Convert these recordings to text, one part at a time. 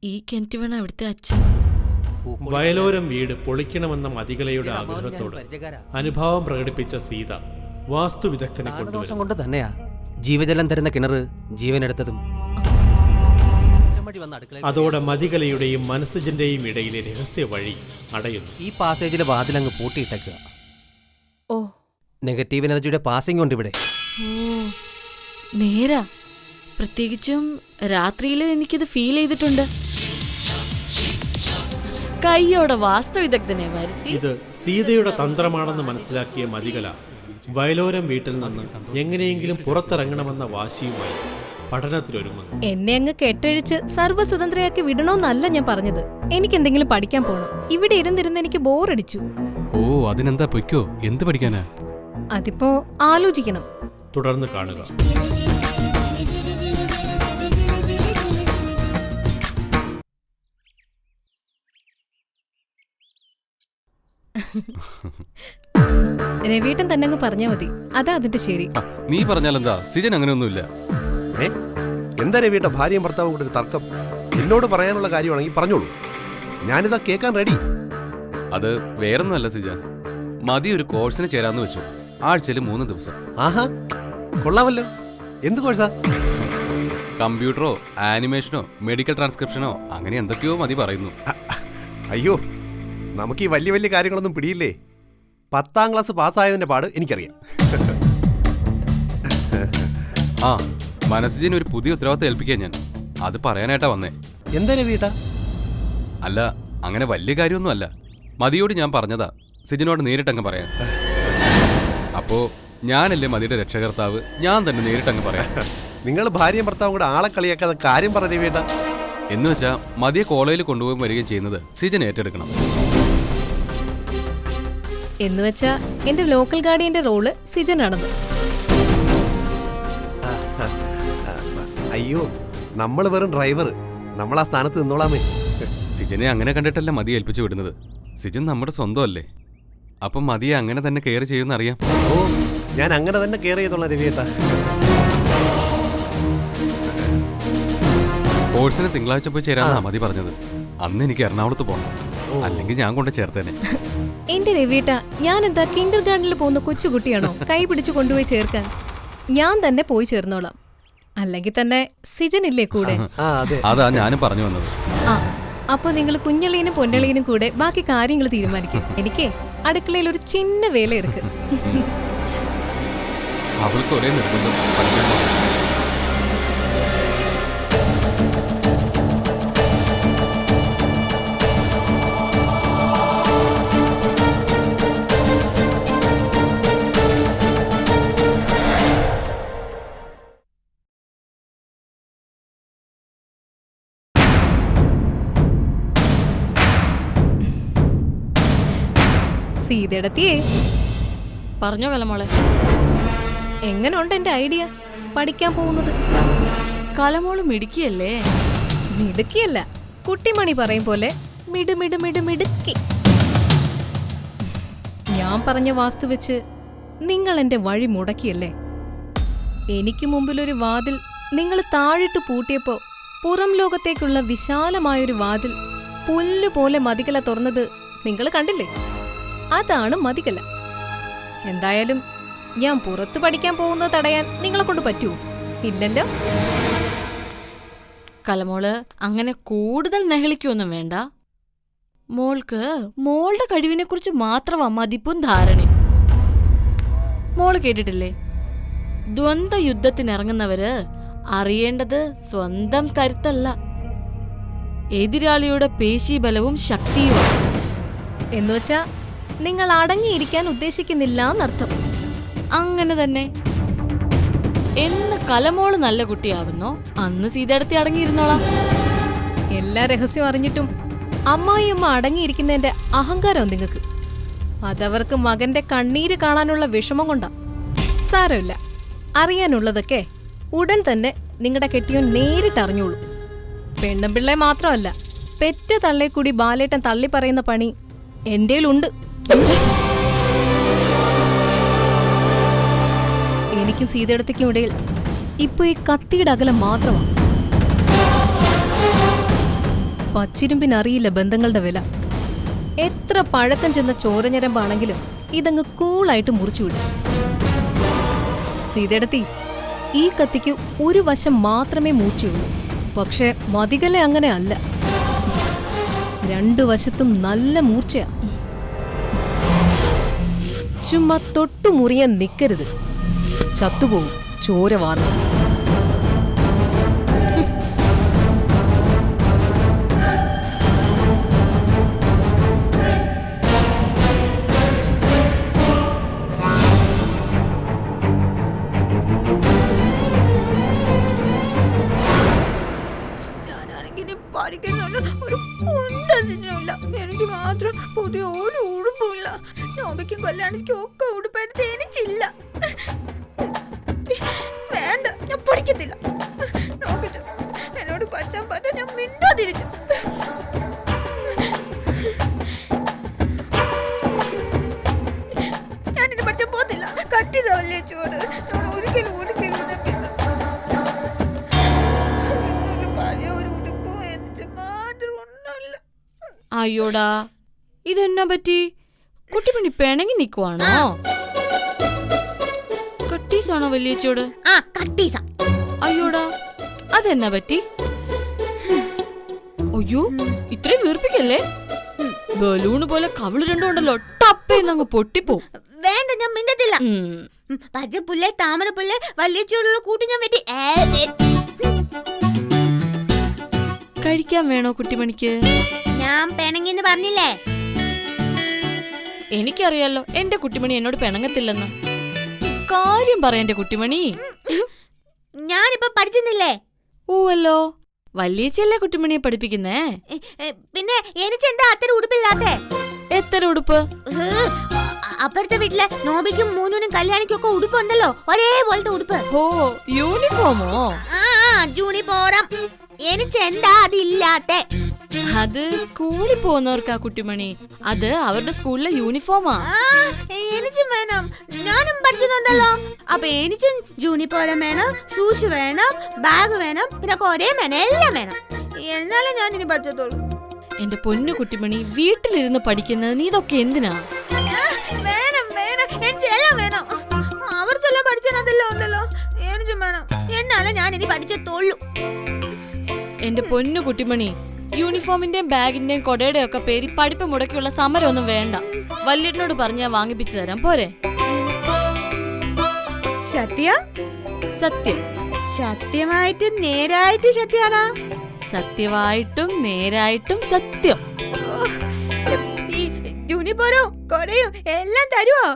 ഈ കിണറ്റ് വേണം അവിടുത്തെ അച്ഛൻ. വയലോരം വീട് പൊളിക്കണമെന്ന മതികലയുടെ ആഗ്രഹത്തോട് അനുഭാവം പ്രകടിപ്പിച്ച സീത വാസ്തുവിദഗ്ധനെ കൊണ്ട് തന്നെയാ ജീവജലം തരുന്ന കിണർ ജീവനെടുത്തതും. അതോടെ മതികലയുടെയും മനസ്സജിന്റെയും ഇടയിലെ രഹസ്യ വഴി അടയുന്നു. ഈ പാസേജിലെ വാതിലങ്ങ് പൂട്ടിയിട്ടേക്കുക. ഓ, നെഗറ്റീവ് എനർജിയുടെ പാസിംഗ് ഉണ്ട് ഇവിടെ. നേരാ. പ്രത്യേകിച്ചും രാത്രിയിൽ എനിക്കിത് ഫീൽ ചെയ്തിട്ടുണ്ട്. കയ്യോടെ വാസ്തുവിദഗ്ധനെ വരുത്തി. ഇത് സീതയുടെ തന്ത്രമാണെന്ന് മനസ്സിലാക്കിയ മതികല വയലോരം വീട്ടിൽ നിന്ന് എങ്ങനെയെങ്കിലും പുറത്തിറങ്ങണമെന്ന വാശിയുമായി പഠനത്തിലൊരുങ്ങുന്നു. എന്നെ അങ്ങ് കെട്ടഴിച്ച് സർവ്വസ്വതന്ത്രയാക്കി വിടണോന്നല്ല ഞാൻ പറഞ്ഞത്. എനിക്ക് എന്തെങ്കിലും പഠിക്കാൻ പോണം. ഇവിടെ ഇരുന്നിരുന്ന് എനിക്ക് ബോറടിച്ചു. ഓ, അതിനെന്താ പൊയ്ക്കോ. എന്ത് പഠിക്കാനാ? അതിപ്പോ ആലോചിക്കണം. തുടർന്ന് കാണുക. രവീട്ടൻ തന്നെ അങ്ങ് പറഞ്ഞാ മതി. അതാ അതിന്റെ ശരി. നീ പറഞ്ഞാലെന്താ? സിജൻ അങ്ങനെയൊന്നുമില്ല. എന്താ രവിയുടെ ഭാര്യയും ഭർത്താവും കൂടെ ഒരു തർക്കം? എന്നോട് പറയാനുള്ള കാര്യമാണെങ്കിൽ പറഞ്ഞോളൂ, ഞാനിതാ കേൾക്കാൻ റെഡി. അത് വേറൊന്നുമല്ല സിജ, മതി ഒരു കോഴ്സിന് ചേരാന്ന് വെച്ചു. ആഴ്ചയിൽ 3 ദിവസം. ആഹാ, കൊള്ളാമല്ലോ. എന്ത് കോഴ്സാ? കമ്പ്യൂട്ടറോ ആനിമേഷനോ മെഡിക്കൽ ട്രാൻസ്ക്രിപ്ഷനോ അങ്ങനെ എന്തൊക്കെയോ മതി പറയുന്നു. അയ്യോ, നമുക്ക് ഈ വലിയ വലിയ കാര്യങ്ങളൊന്നും പിടിയില്ലേ. 10ാം ക്ലാസ് പാസ്സായതിന്റെ പാട് എനിക്കറിയാം. ആ, മനസ്സിന് ഒരു പുതിയ ഉത്തരവാദിത്തം ഏൽപ്പിക്കാൻ ഞാൻ അത് പറയാനായിട്ടാ വന്നേ. എന്താ രവിയേട്ടാ? അല്ല, അങ്ങനെ വലിയ കാര്യമൊന്നും അല്ല. മതിയോട് ഞാൻ പറഞ്ഞതാ സിജനോട് നേരിട്ടങ്ങ് പറയാൻ. അപ്പോ ഞാനല്ലേ മതിയുടെ രക്ഷകർത്താവ്, ഞാൻ തന്നെ നേരിട്ടങ്ങ് പറയാം. നിങ്ങൾ ഭാര്യയും ഭർത്താവും കൂടെ ആളെ കളിയാക്കാതെ കാര്യം പറ രവിയേട്ടാ. എന്ന് വെച്ചാ മതിയെ കോളേജിൽ കൊണ്ടുപോയി വരികയും ചെയ്യുന്നത് സിജൻ ഏറ്റെടുക്കണം. എന്നുവെച്ചാ എന്റെ ലോക്കൽ ഗാർഡിയന്റെ റോള് സിജനാണെന്ന്. അയ്യോ, നമ്മൾ വെറും ഡ്രൈവർ. നമ്മൾ ആ സ്ഥാനത്ത് നിന്നോളാമേ. സിജനെ അങ്ങനെ കണ്ടിട്ടല്ല മതി ഏൽപ്പിച്ചു വിടുന്നത്. സിജൻ നമ്മുടെ സ്വന്തം അല്ലേ. അപ്പം മതിയെ അങ്ങനെ തന്നെ കെയർ ചെയ്യുമെന്ന് അറിയാം. ഓ, ഞാൻ അങ്ങനെ തന്നെ കെയർ ചെയ്തോളാം രവിയേട്ടാ. കോഴ്സിന് തിങ്കളാഴ്ച പോയി ചേരാന്നാ മതി പറഞ്ഞത്. അന്ന് എനിക്ക് എറണാകുളത്ത് പോകണം, അല്ലെങ്കിൽ ഞാൻ കൊണ്ട് ചേർത്തേനെ. എന്റെ രവിയേട്ടാ, ഞാൻ എന്താ കിൻഡർ ഗാർഡനിൽ പോകുന്ന കൊച്ചുകുട്ടിയാണോ കൈ പിടിച്ചു കൊണ്ടുപോയി ചേർക്കാൻ? ഞാൻ തന്നെ പോയി ചേർന്നോളാം. അല്ലെങ്കിൽ തന്നെ സിജൻ ഇല്ലേ കൂടെ? അതാ ഞാനും പറഞ്ഞു വന്നത്. ആ, അപ്പൊ നിങ്ങൾ കുഞ്ഞളീനും പൊന്നളീനും കൂടെ ബാക്കി കാര്യങ്ങൾ തീരുമാനിക്കും. എനിക്ക് അടുക്കളയിൽ ഒരു ചിന്ന വേല ഇருக்கு. അവൾക്ക് ഒരേ നിർബന്ധം പഠിക്കാൻ പോകണം. സീതടത്തിയേ, പറഞ്ഞോ കലമോളെ. എങ്ങനുണ്ട് എന്റെ ഐഡിയ പഠിക്കാൻ പോകുന്നത്? കലമോള് മിടുക്കിയല്ലേ? മിടുക്കിയല്ല, കുട്ടിമണി പറയും പോലെ മിടുക്കി. ഞാൻ പറഞ്ഞ വാസ്തു വെച്ച് നിങ്ങൾ എന്റെ വഴി മുടക്കിയല്ലേ? എനിക്ക് മുമ്പിലൊരു വാതിൽ നിങ്ങൾ താഴിട്ട് പൂട്ടിയപ്പോ പുറം ലോകത്തേക്കുള്ള വിശാലമായൊരു വാതിൽ പുല്ലുപോലെ മതികല തുറന്നത് നിങ്ങൾ കണ്ടില്ലേ? അതാണ് മതികല. എന്തായാലും ഞാൻ പുറത്ത് പഠിക്കാൻ പോകുന്നത് തടയാൻ നിങ്ങളെ കൊണ്ട് പറ്റുമോ? ഇല്ലല്ലോ. കലമോള് അങ്ങനെ കൂടുതൽ നെഹളിക്കൊന്നും വേണ്ട. മോൾക്ക് മോളുടെ കഴിവിനെ കുറിച്ച് മാത്രമാ മതിപ്പും ധാരണയും. മോള് കേട്ടിട്ടില്ലേ, ദ്വന്ദ്വ യുദ്ധത്തിനിറങ്ങുന്നവര് അറിയേണ്ടത് സ്വന്തം കരുത്തല്ല, എതിരാളിയുടെ പേശീബലവും ശക്തിയുമാണ്. എന്നുവെച്ചാ നിങ്ങൾ അടങ്ങിയിരിക്കാൻ ഉദ്ദേശിക്കുന്നില്ല എന്നർത്ഥം. അങ്ങനെ തന്നെ. എന്ന് കലമോള് നല്ല കുട്ടിയാവുന്നോ അന്ന് സീതടത്തി അടങ്ങിയിരുന്നോളാം. എല്ലാ രഹസ്യവും അറിഞ്ഞിട്ടും അമ്മായിയമ്മ അടങ്ങിയിരിക്കുന്നതിന്റെ അഹങ്കാരം നിങ്ങൾക്ക്. അതവർക്ക് മകന്റെ കണ്ണീര് കാണാനുള്ള വിഷമം കൊണ്ടാ. സാരമില്ല, അറിയാനുള്ളതൊക്കെ ഉടൻ തന്നെ നിങ്ങളുടെ കെട്ടിയോൻ നേരിട്ടറിഞ്ഞോളൂ. പെണ്ണും പിള്ളേ മാത്രമല്ല, പെറ്റ തള്ളേ കൂടി ബാലേട്ടൻ തള്ളി പറയുന്ന പണി എന്റേലുണ്ട്. എനിക്കും സീതടത്തേക്കും ഇടയിൽ ഇപ്പൊ ഈ കത്തിയുടെ അകലം മാത്രമാണ്. പച്ചിരുമ്പിനറിയില്ല ബന്ധങ്ങളുടെ വില. എത്ര പഴക്കം ചെന്ന ചോരഞ്ഞരമ്പാണെങ്കിലും ഇതങ്ങ് കൂളായിട്ട് മുറിച്ചുവിടും. സീതേടത്തി, ഈ കത്തിക്ക് ഒരു വശം മാത്രമേ മൂർച്ചയുള്ളൂ. പക്ഷെ മതികല അങ്ങനെ അല്ല, രണ്ടു വശത്തും നല്ല മൂർച്ചയാ. ചുമ്മാ തൊട്ടുമുറിയാൻ നിൽക്കരുത്, ചത്തുപോകും ചോര വാർന്നു. എനിക്ക് മാത്രം പുതിയ ഒരു ഉടുപ്പില്ല. നോബയ്ക്കും കല്യാണിക്കും ഒക്കെ ഉടുപ്പായിട്ട് തേനിച്ചില്ല. വേണ്ട, ഞാൻ പഠിക്കത്തില്ല. നോക്കിട്ട് എന്നോട് പഠിച്ചാൻ പറ്റാൻ ഞാൻ മിണ്ടാതിരിച്ചു. ഞാനിനി പഠിച്ചാൻ പോത്തില്ല. കട്ടിയതല്ലേ ചോറ്. ഞാൻ ഒരിക്കലും ഒരിക്കലും പഴയ ഒരു ഉടുപ്പും എനിക്ക് മാത്രം ഒന്നുമില്ല. അയ്യോടാ, ഇതെന്നാ പറ്റി? കുട്ടിമണി പിണങ്ങി നിക്കുവാണോ? കട്ടീസാണോ വല്യച്ചോട്? ആ, കട്ടീസ. അയ്യോടാ, അതെന്നാ പറ്റി? അയ്യോ, ഇത്രയും വീർപ്പിക്കല്ലേ. ബലൂണ് പോലെ കവിള് രണ്ടും ഉണ്ടല്ലോ, ടപ്പേന്നങ്ങ് പൊട്ടിപ്പോ. വേണ്ട, ഞാൻ മിണ്ടത്തില്ല. പച്ചപ്പുല്ലേ താമരപ്പുല്ലേ വല്യച്ചോടുള്ള കൂട്ടി ഞാൻ വെട്ടി. കഴിക്കാൻ വേണോ കുട്ടിമണിക്ക്? ഞാൻ പിണങ്ങിന്ന് പറഞ്ഞില്ലേ? എനിക്കറിയാലോ എന്റെ കുട്ടിമണി എന്നോട് പിണങ്ങത്തില്ലെന്ന്. കാര്യം പറയാ എന്റെ കുട്ടിമണി. ഞാനിപ്പോ പഠിച്ചിരുന്നില്ലേ? ഓവല്ലോ, വല്യച്ചല്ലേ കുട്ടിമണിയെ പഠിപ്പിക്കുന്നേ. പിന്നെ എനിക്കെന്താ അത്തരം ഉടുപ്പില്ലാത്തേ? എത്ര ഉടുപ്പ്? അപ്പുറത്തെ വീട്ടിലെ നോബിക്കും മൂന്നിനും കല്യാണിക്കും ഒക്കെ ഉടുപ്പുണ്ടല്ലോ, ഒരേപോലത്തെ ഉടുപ്പ്. ഓ, യൂണിഫോമോ? ആ, യൂണിഫോം. എനിക്കെന്താ അതില്ലാത്തെ? അത് സ്കൂളിൽ പോകുന്നവർക്കാ കുട്ടിമണി. അത് അവരുടെ സ്കൂളിലെ യൂണിഫോമാ. എനിക്കും വേണം, ഞാനും പഠിച്ചിട്ടുണ്ടല്ലോ. അപ്പൊ എനിക്കും യൂണിഫോം വേണം, ഷൂസ് വേണം, ബാഗ് വേണം, പിന്നെ കൊടേ വേണം, എല്ലാം വേണം. എന്നാലേ ഞാൻ ഇനി പഠിച്ചത്തോളൂ. എന്റെ പൊന്നു കുട്ടിമണി, വീട്ടിലിരുന്ന് പഠിക്കുന്നത് നീ ഇതൊക്കെ എന്തിനാ? വേണം വേണം, എനിക്കെല്ലാം വേണം. അവർക്കെല്ലാം പഠിച്ചതെല്ലാം ഉണ്ടല്ലോ, എനിക്കും വേണം. എന്നാലേ ഞാൻ ഇനി പഠിച്ചത്തോളൂ. എന്റെ പൊന്നു കുട്ടിമണി, യൂണിഫോമിന്റെയും ബാഗിന്റെയും കൊടയുടെയും ഒക്കെ പേര് പഠിപ്പ് മുടക്കിയുള്ള സമരമൊന്നും വേണ്ട. വല്യേട്ടനോട് പറഞ്ഞാ വാങ്ങിപ്പിച്ചു തരാം, പോരെ? സത്യം? സത്യം. സത്യമായിട്ടും നേരായിട്ട് സത്യാണോ? സത്യമായിട്ടും നേരായിട്ടും സത്യം. ഈ യൂണിഫോമും കൊടയും എല്ലാം തരുവോ?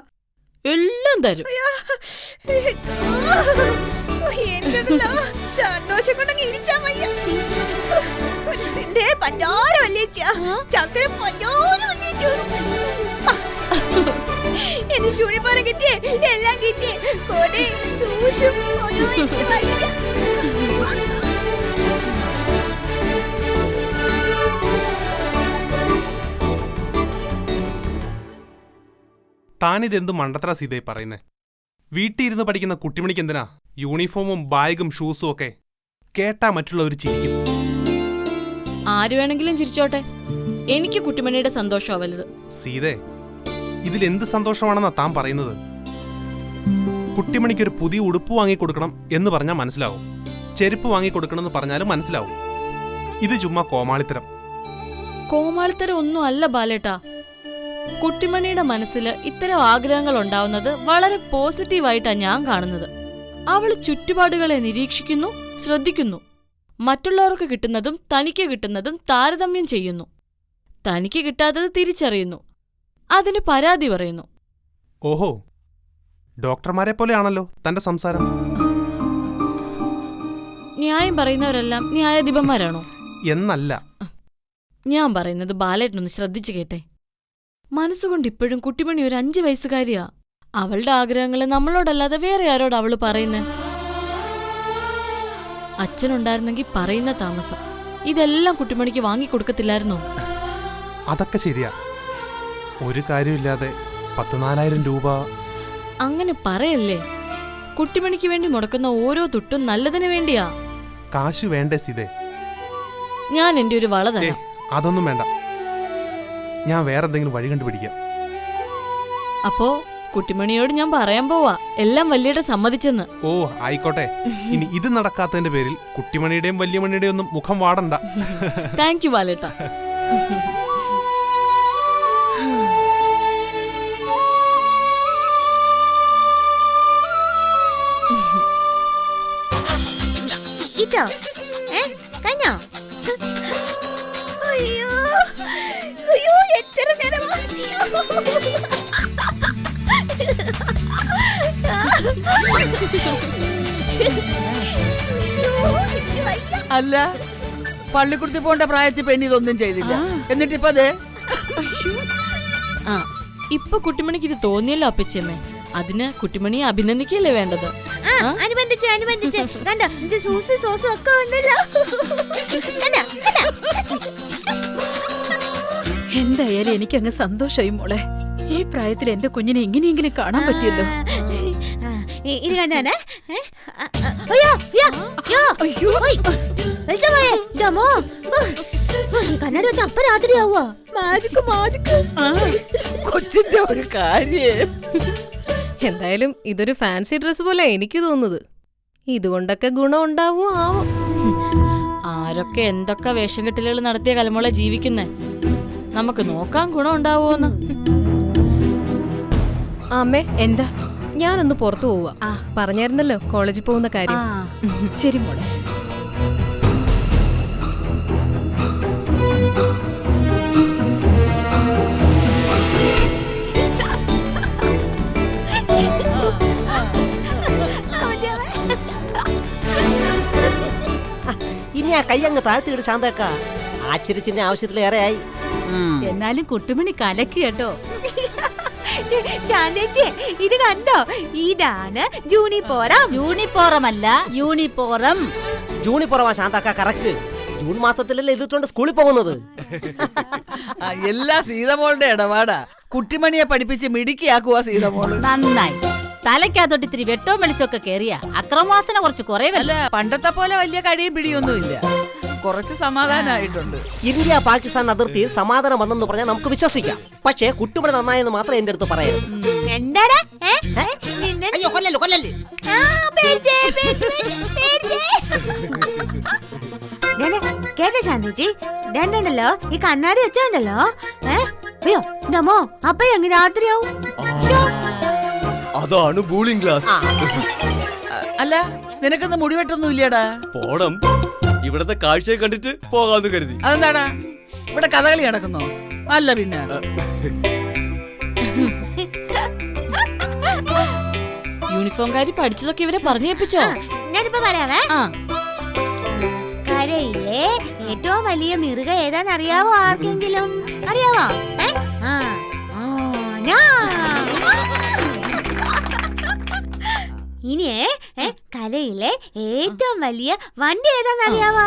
എല്ലാം തരും. സന്തോഷം കൊണ്ടങ്ങ് ഇരിച്ചാ മയ്യ. പഞ്ചാര വല്യേച്ച, ചക്കര പഞ്ചാര വല്യേച്ച. എനിക്ക് യൂണിഫോം കിട്ടിയേ, എല്ലാം കിട്ടിയേ, കൊടയും ഷൂസും. താനിതെന്തു മണ്ടത്ര സീതയെ പറയുന്നേ? വീട്ടിൽ ഇരുന്ന് പഠിക്കുന്ന കുട്ടിമണിക്ക് എന്തിനാ യൂണിഫോമും ബാഗും ഷൂസും ഒക്കെ? കേട്ടാ മറ്റുള്ളവർ ചിരിക്കും. ആര് വേണമെങ്കിലും ചിരിച്ചോട്ടെ, എനിക്ക് കുട്ടിമണിയുടെ സന്തോഷമാ വലുത്. സീതേ, ഇതിലെന്ത് സന്തോഷമാണെന്നാ താൻ പറയുന്നത്? കുട്ടിമണിക്കൊരു പുതിയ ഉടുപ്പ് വാങ്ങിക്കൊടുക്കണം എന്ന് പറഞ്ഞാൽ മനസ്സിലാവും, ചെരുപ്പ് വാങ്ങിക്കൊടുക്കണമെന്ന് പറഞ്ഞാലും മനസ്സിലാവും. ഇത് ചുമ്മാ കോമാളിത്തരം. കോമാളിത്തരം ഒന്നും അല്ല ബാലേട്ടാ. കുട്ടിമണിയുടെ മനസ്സിൽ ഇത്തരം ആഗ്രഹങ്ങൾ ഉണ്ടാവുന്നത് വളരെ പോസിറ്റീവായിട്ടാ ഞാൻ കാണുന്നത്. അവള് ചുറ്റുപാടുകളെ നിരീക്ഷിക്കുന്നു, ശ്രദ്ധിക്കുന്നു. മറ്റുള്ളവർക്ക് കിട്ടുന്നതും തനിക്ക് കിട്ടുന്നതും താരതമ്യം ചെയ്യുന്നു. തനിക്ക് കിട്ടാത്തത് തിരിച്ചറിയുന്നു, അതിന് പരാതി പറയുന്നു. ഓഹോ, ഡോക്ടർമാരെ പോലെയാണല്ലോ തന്റെ സംസാരം. ന്യായം പറയുന്നവരെല്ലാം ന്യായാധിപന്മാരാണോ? എന്നല്ല ഞാൻ പറയുന്നത്. ബാലേട്ടനൊന്ന് ശ്രദ്ധിച്ചു കേട്ടെ. മനസ്സുകൊണ്ട് ഇപ്പോഴും കുട്ടിമണി ഒരു 5 വയസ്സുകാരിയാ. അവളുടെ ആഗ്രഹങ്ങള് നമ്മളോടല്ലാതെ വേറെ ആരോട് അവള് പറയുന്നേ? അച്ഛനുണ്ടായിരുന്നെങ്കിൽ പറയുന്ന താമസം ഇതെല്ലാം കുട്ടിമണിക്ക് വാങ്ങിക്കൊടുക്കത്തില്ലായിരുന്നോ? അതൊക്കെ ശരിയാ. ഒരു കാര്യമില്ലാതെ 14,000 രൂപ. അങ്ങനെ പറയല്ലേ. കുട്ടിമണിക്ക് വേണ്ടി മുടക്കുന്ന ഓരോ തുട്ടും നല്ലതിനു വേണ്ടിയാ. കാശ് വേണ്ടേ സീതേ? ഞാൻ എന്റെ ഒരു വള ഏ തരാം. അതൊന്നും വേണ്ട, ഞാൻ വേറെ എന്തെങ്കിലും വഴി കണ്ടുപിടിക്കാം. അപ്പോ കുട്ടിമണിയോട് ഞാൻ പറയാൻ പോവാ എല്ലാം വല്യേട്ട സമ്മതിച്ചെന്ന്. ഓ ആയിക്കോട്ടെ. ഇനി ഇത് നടക്കാത്തതിന്റെ പേരിൽ കുട്ടിമണിയുടെയും വല്യമണിയുടെയും ഒന്നും മുഖം വാടണ്ട. Thank you ബാലേട്ട. ഇട്ടോ കഴിഞ്ഞോ? അയ്യോ അയ്യോ എത്ര നേരമാ. അല്ല, പള്ളിക്കുടത്തിൽ പോണ്ട പ്രായത്തിൽ പെണ്ണി ഇതൊന്നും ചെയ്തില്ല, എന്നിട്ടിപ്പോ അതെ. ആ ഇപ്പൊ കുട്ടിമണിക്ക് ഇത് തോന്നിയല്ലോ അപ്പച്ചിയമ്മേ, അതിന് കുട്ടിമണിയെ അഭിനന്ദിക്കല്ലേ വേണ്ടത്. അനുബന്ധിച്ച് അനുബന്ധിച്ച് കണ്ടോ ഇത് സൂസും സോസും ഒക്കെ ഉണ്ടല്ലോ. കണ്ടോ, കണ്ടോ? എന്തായാലും എനിക്ക് അങ്ങ് സന്തോഷമായി മോളെ. ഈ പ്രായത്തിൽ എന്റെ കുഞ്ഞിനെ എങ്ങനെയെങ്കിലും കാണാൻ പറ്റിയല്ലോ. ഇത് കണ്ടാണേ. അയ്യോ അയ്യോ അയ്യോ വെളിച്ചമായേ ഇതാമോ കണ്ണാടി വെച്ച അപ്പ രാത്രിയാവുക. Magic magic. കൊച്ചിന്റെ ഒരു കാര്യം. എന്തായാലും ഇതൊരു ഫാൻസി ഡ്രസ് പോലെ എനിക്ക് തോന്നുന്നത്. ഇതുകൊണ്ടൊക്കെ ഗുണം ഉണ്ടാവോ ആവോ. ആരൊക്കെ എന്തൊക്കെ വേഷം കെട്ടലുകൾ നടത്തിയ കലമോളെ ജീവിക്കുന്നേ, നമുക്ക് നോക്കാൻ ഗുണം ഉണ്ടാവോന്ന്. അമ്മേ, എന്താ? ഞാനൊന്ന് പുറത്തു പോവാ. പറഞ്ഞായിരുന്നല്ലോ കോളേജിൽ പോകുന്ന കാര്യം. ശരി മോളെ. ഇനി ആ കൈ അങ്ങ് താഴ്ത്തിയിട്ട് ശാന്തക്ക. ആശ്ചര്യത്തിന്റെ ആവശ്യത്തിലേറെയായി. എന്നാലും കുട്ടുമണി കലക്കി കേട്ടോ. ശാന്തേച്ചി ഇത് കണ്ടോ, ഇതാണ് ജൂണിപ്പോറം. യൂണിഫോറമല്ല, യൂണിഫോറം. ജൂണിപ്പുറമാ ശാന്തക്ക, കറക്റ്റ്. ജൂൺ മാസത്തിലല്ലേ ഇതിട്ടുണ്ട് സ്കൂളിൽ പോകുന്നത്. എല്ലാ സീതമോളുടെ ഇടപാടാ. കുട്ടിമണിയെ പഠിപ്പിച്ച് മിടുക്കിയാക്കുക സീതമോള്. നന്നായി. തലയ്ക്കകത്തോട്ട് ഇത്തിരി വെട്ടവും വെളിച്ചൊക്കെ കേറിയ അക്രമവാസന കുറച്ച് കുറവല്ല. അല്ല, പണ്ടത്തെ പോലെ വലിയ കടിയും പിടിയൊന്നുമില്ല, കുറച്ച് സമാധാനമായിട്ടുണ്ട്. ഇന്ത്യ പാകിസ്ഥാൻ അതിർത്തിയിൽ സമാധാനം വന്നെന്ന് പറഞ്ഞാൽ നമുക്ക് വിശ്വസിക്കാം. പക്ഷേ കുട്ടുമണി നന്നായെന്ന് മാത്രം എന്റെ അടുത്ത് പറയരുത്. എന്താടാ അയ്യോ കൊല്ലല്ലേ കൊല്ലല്ലേ. കേട്ടോ ശാന്തേച്ചി, ഇതല്ലോ ഈ കണ്ണാടി വെച്ചോണ്ടല്ലോ. അയ്യോ നമ്മോ അപ്പൊ എങ്ങനെ രാത്രിയാവും? അതാണ് ബൂളിംഗ് ഗ്ലാസ്. അല്ല, നിനക്കൊന്നും മുടിവെട്ടൊന്നും ഇല്ലടാ. പോണം, ഇവിടത്തെ കാഴ്ചയെ കണ്ടിട്ട് പോകാന്ന് കരുതി. അതെന്താടാ, ഇവിടെ കഥകളി നടക്കുന്നോ? അല്ല പിന്നെ. യൂണിഫോംകാരി പഠിച്ചതൊക്കെ ഇവരെ പറഞ്ഞേപ്പിച്ചോ? ഞാനിപ്പോ പറയാവേ. ആ കരയിലെ ഏറ്റവും വലിയ മൃഗം ഏതാന്നറിയാവോ? ആർക്കെങ്കിലും അറിയാവോ? ഇനിയേ കലയിലെ ഏറ്റവും വലിയ വണ്ടി ഏതാന്നറിയാവോ?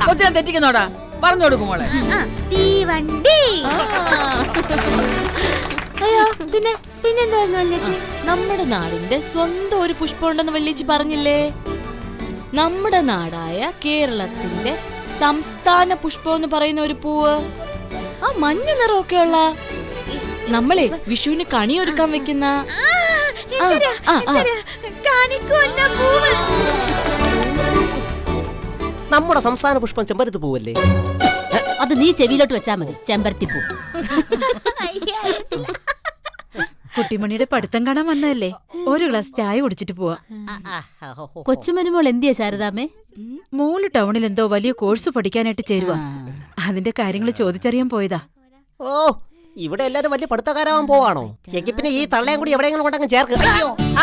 കൊച്ചിനെ തെറ്റിക്കുന്നോടാ, പറഞ്ഞു കൊടുക്കും മോളെ. തീവണ്ടി. അയ്യോ പിന്നെ പിന്നെന്തായിരുന്നു അല്ലേ? നമ്മുടെ നാടിന്റെ സ്വന്തം ഒരു പുഷ്പം ഉണ്ടെന്ന് വല്യേച്ചി പറഞ്ഞില്ലേ? നമ്മുടെ നാടായ കേരളത്തിന്റെ സംസ്ഥാന പുഷ്പം എന്ന് പറയുന്ന ഒരു പൂവ്, ആ മഞ്ഞ നിറമൊക്കെ ഉള്ള, നമ്മളെ വിഷുവിന് കണിയൊരുക്കാൻ വെക്കുന്ന നമ്മുടെ സംസ്ഥാന പുഷ്പം ചെമ്പരത്തി പൂവല്ലേ? അത് നീ ചെവിയിലോട്ട് വെച്ചാ മതി, ചെമ്പരത്തി പൂ. കുട്ടിമണിയുടെ പഠിത്തം കാണാൻ വന്നതല്ലേ, ഒരു ഗ്ലാസ് ചായ കുടിച്ചിട്ട് പോവാ. കൊച്ചുമരുമോൾ എന്തിയാ ശാരദാമ്മേ? മോള് ടൗണിൽ എന്തോ വലിയ കോഴ്സ് പഠിക്കാനായിട്ട് ചേരുവാ. അതിന്റെ കാര്യങ്ങൾ ചോദിച്ചറിയാൻ പോയതാ. ഓ, ഇവിടെ എല്ലാരും വലിയ പഠിത്തക്കാരാവാൻ പോവാണോ? എങ്കിൽ പിന്നെ ഈ തള്ളയും കൂടി എവിടെയെങ്കിലും കൊണ്ടങ്ങ് ചേർക്ക്.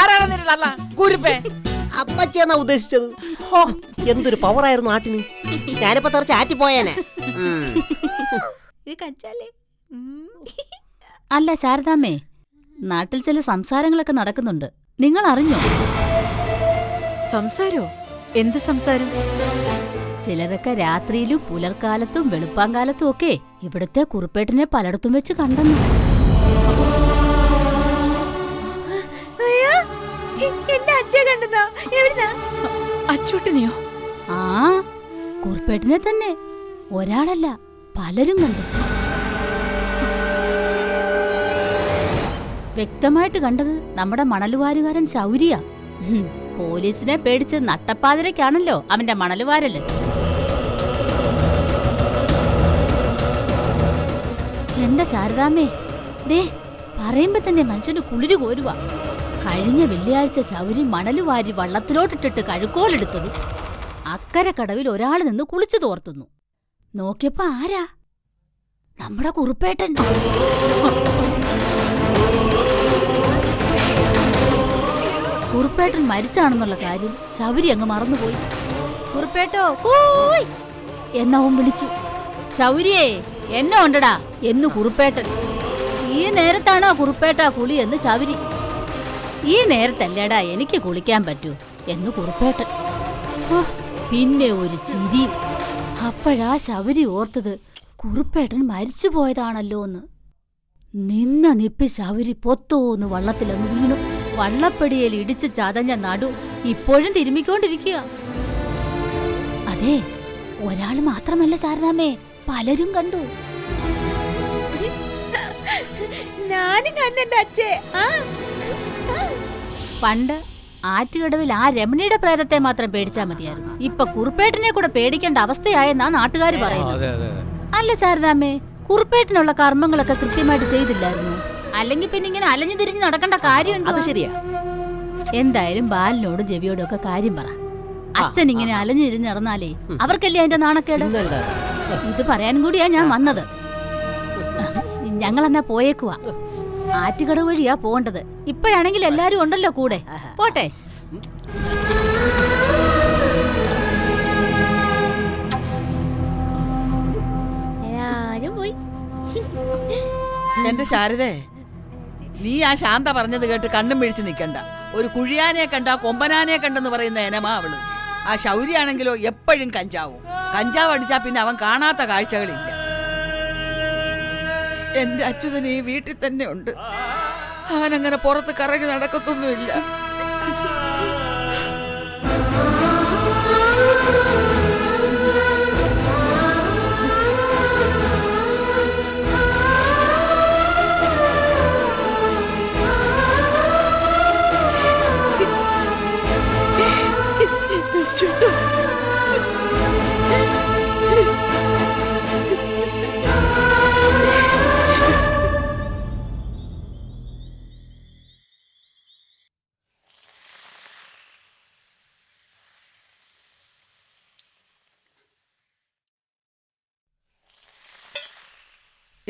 ആരാണ് നിന്റെ തള്ള? കുരുപ്പേ. അപ്പച്ചിയെന്നാ ഉദ്ദേശിച്ചത്. ഹോ, എന്തൊരു പവറായിരുന്നു ആട്ടിന്. ഞാനിപ്പോ തെറിച്ച് ആറ്റിപ്പോയേനെ. അല്ല ശാരദാമ്മേ, നാട്ടിൽ ചില സംസാരങ്ങളൊക്കെ നടക്കുന്നുണ്ട്, നിങ്ങൾ അറിഞ്ഞോ? സംസാരോ? എന്ത് സംസാരം? ചിലരൊക്കെ രാത്രിയിലും പുലർക്കാലത്തും വെളുപ്പാങ്കാലത്തും ഒക്കെ ഇവിടുത്തെ കുറുപ്പേട്ടിനെ പലയിടത്തും വെച്ച് കണ്ടെന്നു. എന്റെ അച്ഛൻ കണ്ടെന്നോ? എവിടുന്നാ? അച്ചൂട്ടനെയോ? ആ, കുറുപ്പേട്ടനെ തന്നെ, ഒരാളല്ല പലരും കണ്ടു. വ്യക്തമായിട്ട് കണ്ടത് നമ്മുടെ മണലുവാരുകാരൻ ശൗര്യ. പോലീസിനെ പേടിച്ച് നട്ടപ്പാതിരക്കാണല്ലോ അവന്റെ മണലുവാരല്. എന്റെ ശാരദാമ്മേ, ദേ പറയുമ്പോ തന്നെ മനുഷ്യന് കുളിര് കോരുവാ. കഴിഞ്ഞ വെള്ളിയാഴ്ച ശൗരി മണലുവാരി വള്ളത്തിലോട്ടിട്ടിട്ട് കഴുക്കോലെടുത്തത് അക്കരെ കടവിൽ ഒരാൾ നിന്ന് കുളിച്ചു തോർത്തുന്നു. നോക്കിയപ്പോ ആരാ? നമ്മുടെ കുറുപ്പേട്ടൻ. കുറുപ്പേട്ടൻ മരിച്ചാണെന്നുള്ള കാര്യം ശൗരി അങ്ങ് മറന്നുപോയി. കുറുപ്പേട്ടോ കൂയ് എന്നവൻ വിളിച്ചു. ശൗരിയേ എന്നെ ഉണ്ടടാ എന്ന് കുറുപ്പേട്ടൻ. ഈ നേരത്താണോ കുറുപ്പേട്ടാ കുളി എന്ന് ശൗരി. ഈ നേരത്തല്ലേടാ എനിക്ക് കുളിക്കാൻ പറ്റൂ എന്ന് കുറുപ്പേട്ടൻ. പിന്നെ ഒരു ചിരി. അപ്പോഴാ ശൗരി ഓർത്തത് കുറുപ്പേട്ടൻ മരിച്ചു പോയതാണല്ലോ എന്ന്. നിന്ന നിപ്പി ശൗരി പൊത്തോന്ന് വള്ളത്തിലങ്ങ് വീണു. വള്ളപ്പടിയിൽ ഇടിച്ച് ചതഞ്ഞ നടു ഇപ്പോഴും തിരുമ്മിക്കൊണ്ടിരിക്കുക. അതെ, ഒരാൾ മാത്രമല്ല ശാരദാമ്മേ, പലരും കണ്ടു. ഞാനും കണ്ടെന്റെ അച്ഛേ. പണ്ട് ആറ്റുകടവിൽ ആ രമണിയുടെ പ്രേതത്തെ മാത്രം പേടിച്ചാ മതിയായിരുന്നു. ഇപ്പൊ കുറുപ്പേട്ടനെ കൂടെ പേടിക്കേണ്ട അവസ്ഥയായെന്നാ നാട്ടുകാർ പറയുന്നത്. അല്ല ശാരദാമ്മേ, കുറുപ്പേട്ടനുള്ള കർമ്മങ്ങളൊക്കെ കൃത്യമായിട്ട് ചെയ്തില്ലായിരുന്നു. അല്ലെങ്കിൽ പിന്നെ ഇങ്ങനെ അലഞ്ഞു തിരിഞ്ഞ് നടക്കേണ്ട കാര്യം. അത് ശരിയാ. എന്തായാലും ബാലിനോടും രവിയോടും ഒക്കെ കാര്യം പറ. അച്ഛൻ ഇങ്ങനെ അലഞ്ഞു തിരിഞ്ഞ് നടന്നാലേ അവർക്കല്ലേ അതിന്റെ നാണക്കേട്. ഇത് പറയാനും കൂടിയാ ഞാൻ വന്നത്. ഞങ്ങളെന്നാ പോയേക്കുവാ. ആറ്റുകടവ് വഴിയാ പോണ്ടത്. ഇപ്പോഴാണെങ്കിൽ എല്ലാരും ഉണ്ടല്ലോ കൂടെ. പോട്ടെ. എന്റെ ശാരദേ, നീ ആ ശാന്ത പറഞ്ഞത് കേട്ട് കണ്ണും വീഴ്ച നിൽക്കണ്ട. ഒരു കുഴിയാനെ കണ്ട കൊമ്പനാനെ കണ്ടെന്ന് പറയുന്ന എനമാ അവള്. ആ ശൗര്യാണെങ്കിലോ എപ്പോഴും കഞ്ചാവും. കഞ്ചാവ് അടിച്ചാ പിന്നെ അവൻ കാണാത്ത കാഴ്ചകളില്ല. എന്റെ അച്യുതൻ ഈ വീട്ടിൽ തന്നെ ഉണ്ട്. അവനങ്ങനെ പുറത്ത് കറങ്ങി നടക്കത്തൊന്നുമില്ല.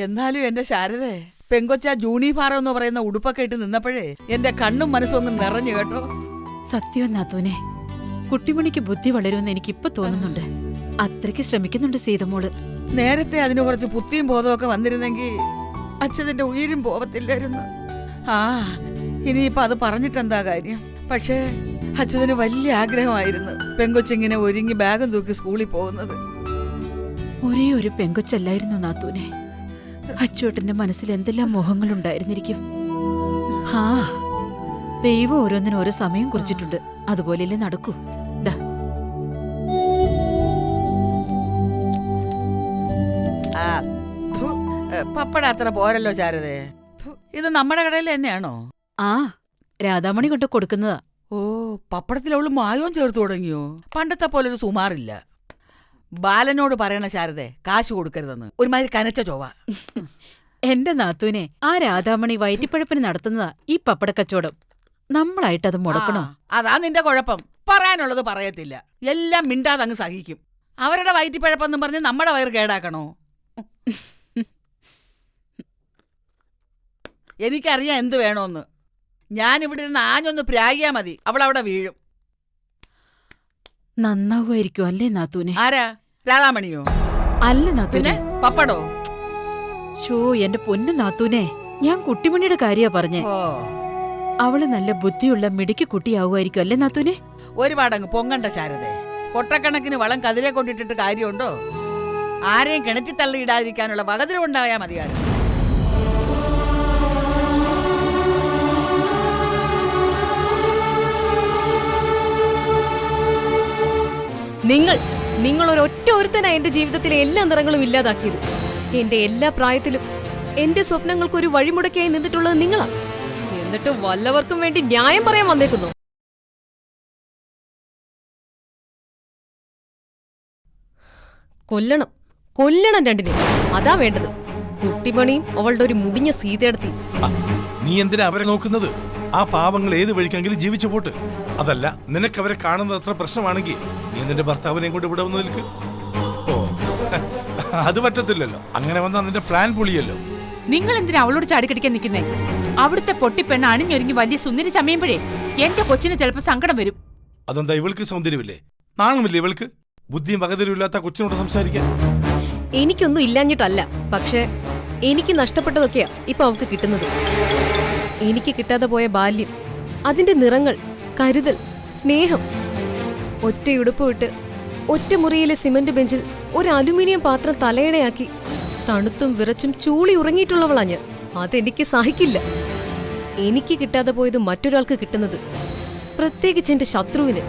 എന്നാലും എന്റെ ശാരദേ, പെങ്കൊച്ച ജൂണിഫാറം എന്ന് പറയുന്ന ഉടുപ്പൊക്കെ ഇട്ട് നിന്നപ്പോഴേ എന്റെ കണ്ണും മനസ്സും ഒന്ന് നിറഞ്ഞു കേട്ടോ. സത്യം നാത്തൂനെ, കുട്ടിമണിക്ക് ബുദ്ധി വളരുമെന്ന് എനിക്കിപ്പൊ തോന്നുന്നുണ്ട്. അത്രയ്ക്ക് ശ്രമിക്കുന്നുണ്ട് സീതമോള്. നേരത്തെ അതിന് കുറച്ച് പുത്തിയും ബോധമൊക്കെ വന്നിരുന്നെങ്കിൽ അച്ഛന്റെ ഉയരും പോവത്തില്ലായിരുന്നു. ആ ഇനിയിപ്പൊ അത് പറഞ്ഞിട്ടെന്താ കാര്യം. പക്ഷേ അച്ഛന് വലിയ ആഗ്രഹമായിരുന്നു പെങ്കൊച്ചിങ്ങനെ ഒരുങ്ങി ബാഗും തൂക്കി സ്കൂളിൽ പോകുന്നത്. ഒരേ ഒരു പെങ്കൊച്ചല്ലായിരുന്നു നാത്തൂനെ. അച്ചോട്ടന്റെ മനസ്സിൽ എന്തെല്ലാം മോഹങ്ങളുണ്ടായിരുന്നിരിക്കും. ആ ദൈവം ഓരോന്നിനും ഓരോ സമയം കുറിച്ചിട്ടുണ്ട്. അതുപോലെയല്ലേ നടക്കൂ. പപ്പട അത്ര പോരല്ലോ ശാരദേ. ഇത് നമ്മുടെ കടയിൽ തന്നെയാണോ? ആ, രാധാമണി കൊണ്ട് കൊടുക്കുന്നതാ. ഓ, പപ്പടത്തിലവള് മായവും ചേർത്ത് തുടങ്ങിയോ? പണ്ടത്തെ പോലൊരു സുമാറില്ല. ബാലനോട് പറയണ ശാരദേ, കാശ് കൊടുക്കരുതെന്ന്. ഒരുമാതിരി കനച്ച ചൊവ്വ. എന്റെ നാത്തൂനെ, ആ രാധാമണി വയറ്റിപ്പഴപ്പിന് നടത്തുന്നതാ ഈ പപ്പട കച്ചവടം. നമ്മളായിട്ട് അത് മുടക്കണോ? അതാ നിന്റെ കുഴപ്പം. പറയാനുള്ളത് പറയത്തില്ല. എല്ലാം മിണ്ടാതങ്ങ് സഹിക്കും. അവരുടെ വയറ്റിപ്പഴപ്പെന്നും പറഞ്ഞ് നമ്മുടെ വയറ് കേടാക്കണോ? എനിക്കറിയാം എന്ത് വേണോന്ന്. ഞാനിവിടെ ഇരുന്ന് ആഞ്ഞൊന്ന് പ്രാഗിയാ മതി, അവളവിടെ വീഴും. നന്നാവുമായിരിക്കും അല്ലേ നാത്തൂനെ? ആരാ? രാധാമണിയോ? അല്ല നാത്തൂനെ, പപ്പടോ? ഷോ എന്റെ പൊന്നു നാത്തൂനെ, ഞാൻ കുട്ടിമണിയുടെ കാര്യാ പറഞ്ഞേ. അവള് നല്ല ബുദ്ധിയുള്ള മിടുക്കി കുട്ടിയാവുമായിരിക്കും അല്ലേ നാത്തൂനെ? ഒരുപാടങ്ങ് പൊങ്ങണ്ട ശാരദേ. കൊട്ടക്കണക്കിന് വളം കതിരെ കൊണ്ടിട്ടിട്ട് കാര്യമുണ്ടോ? ആരെയും കിണറ്റി തള്ളിയിടാതിരിക്കാനുള്ള വകതിരിവുണ്ടായാൽ മതിയായിരുന്നു. നിങ്ങൾ ഒരൊറ്റ ഒരൊറ്റ ഒരുത്തനാ എന്റെ ജീവിതത്തിലെ എല്ലാ നിറങ്ങളും ഇല്ലാതാക്കിയത്. എന്റെ എല്ലാ പ്രായത്തിലും എന്റെ സ്വപ്നങ്ങൾക്ക് ഒരു വഴിമുടക്കിയായി നിന്നിട്ടുള്ളത് നിങ്ങളാ. എന്നിട്ട് വല്ലവർക്കും വേണ്ടി ന്യായം പറയാൻ വന്നേക്കുന്നു. കൊല്ലണം, കൊല്ലണം രണ്ടിനെ. അതാ വേണ്ടത്. കുട്ടിമണിയും അവളുടെ ഒരു മുടിഞ്ഞ സീതയെടുത്തി. നീ എന്തിനാ അവരെ നോക്കുന്നത്? ആ പാവങ്ങൾ ഏത് വഴിക്കെങ്കിലും ജീവിച്ചു പോട്ട്. അതല്ല, നിനക്ക് അവരെ കാണുന്നത് അത്ര പ്രശ്നമാണെങ്കിൽ നീ നിന്റെ ഭർത്താവിനെയും കൊണ്ട് ഇവിടെ വന്ന് നിൽക്ക്. ഓ, അത് പറ്റത്തില്ലല്ലോ. അങ്ങനെ വന്നാൽ നിന്റെ പ്ലാൻ പൊളിയല്ലോ. നിങ്ങൾ എന്തിനാ അവളോട് ചാടിക്കടിക്കാൻ നിൽക്കുന്നേ? അവിടുത്തെ പൊട്ടിപ്പെണ്ണ് അണിഞ്ഞൊരുങ്ങി വലിയ സുന്ദരി ചമയുമ്പോഴേ എന്റെ കൊച്ചിന് ചിലപ്പോ സങ്കടം വരും. അതെന്താ, ഇവൾക്ക് സൗന്ദര്യമില്ലേ? നാണമില്ലേ ഇവൾക്ക്? ബുദ്ധിയും പകതിരില്ലാത്ത കൊച്ചിനോട് സംസാരിക്കാൻ. എനിക്കൊന്നും ഇല്ലാഞ്ഞിട്ടല്ല, പക്ഷെ എനിക്ക് നഷ്ടപ്പെട്ടതൊക്കെയാ ഇപ്പൊ അവൾക്ക് കിട്ടുന്നത്. എനിക്ക് കിട്ടാതെ പോയ ബാല്യം, അതിന്റെ നിറങ്ങൾ, കരുതൽ, സ്നേഹം. ഒറ്റയുടുപ്പ് വിട്ട് ഒറ്റ മുറിയിലെ സിമന്റ് ബെഞ്ചിൽ ഒരു അലുമിനിയം പാത്രം തലയണയാക്കി തണുത്തും വിറച്ചും ചൂളി ഉറങ്ങിയിട്ടുള്ളവളാ ഞാൻ. അതെനിക്ക് സഹിക്കില്ല. എനിക്ക് കിട്ടാതെ പോയത് മറ്റൊരാൾക്ക് കിട്ടുന്നത്, പ്രത്യേകിച്ച് എന്റെ ശത്രുവിന്.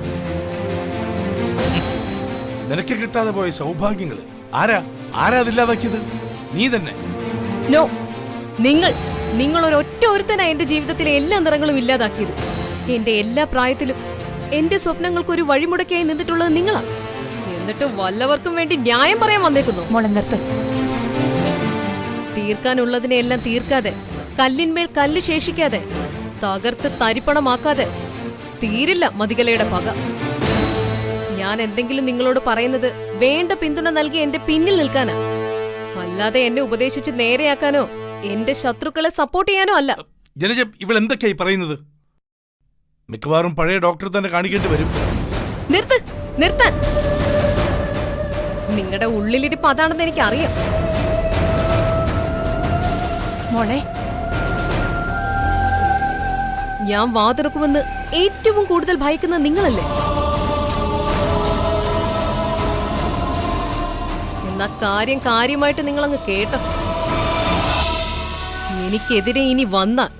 നിനക്ക് കിട്ടാതെ പോയ സൗഭാഗ്യങ്ങള് ആരാ അതില്ലാതാക്കിയത്? നീ തന്നെ. നോ, നിങ്ങൾ ഒരൊറ്റ ഒരുത്തനാ എന്റെ ജീവിതത്തിലെ എല്ലാ നിറങ്ങളും ഇല്ലാതാക്കിയത്. എന്റെ എല്ലാ പ്രായത്തിലും എന്റെ സ്വപ്നങ്ങൾക്ക് ഒരു വഴിമുടക്കിയായി നിന്നിട്ടുള്ളത് നിങ്ങളാ. എന്നിട്ട് വല്ലവർക്കും വേണ്ടി ന്യായം പറയാൻ വന്നേക്കുന്നു. മോളെ നിർത്ത്. തീർക്കാനുള്ളതിനെയെല്ലാം തീർക്കാതെ, കല്ലിന്മേൽ കല്ല് ശേഷിക്കാതെ, തകർത്ത് തരിപ്പണമാക്കാതെ തീരില്ല മതികലയുടെ പക. ഞാൻ എന്തെങ്കിലും നിങ്ങളോട് പറയുന്നത് വേണ്ട പിന്തുണ നൽകി എന്റെ പിന്നിൽ നിൽക്കാനാ, അല്ലാതെ എന്നെ ഉപദേശിച്ച് നേരെയാക്കാനോ എന്റെ ശത്രുക്കളെ സപ്പോർട്ട് ചെയ്യാനോ അല്ല. ജലജ, ഇവൾ എന്തൊക്കെയായി പറയുന്നത്? മിക്കവാറും പഴയ ഡോക്ടർ തന്നെ കാണിക്കേണ്ടി വരും. നിർത്താൻ. നിങ്ങളുടെ ഉള്ളിലിരിപ്പ് അതാണെന്ന് എനിക്ക് അറിയാം. മോളെ, ഞാൻ വാതിറക്കുമെന്ന് ഏറ്റവും കൂടുതൽ ഭയക്കുന്നത് നിങ്ങളല്ലേ? എന്നാ കാര്യമായിട്ട് നിങ്ങളങ്ങ് കേട്ടോ. എനിക്കെതിരെ ഇനി വന്നാൽ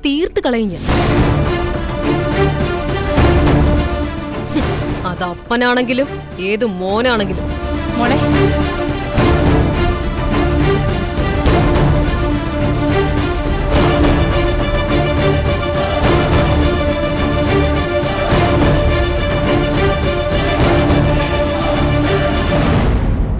തീർത്ത് കളയും ഞാൻ. അത് അപ്പനാണെങ്കിലും ഏത് മോനാണെങ്കിലും. മോളെ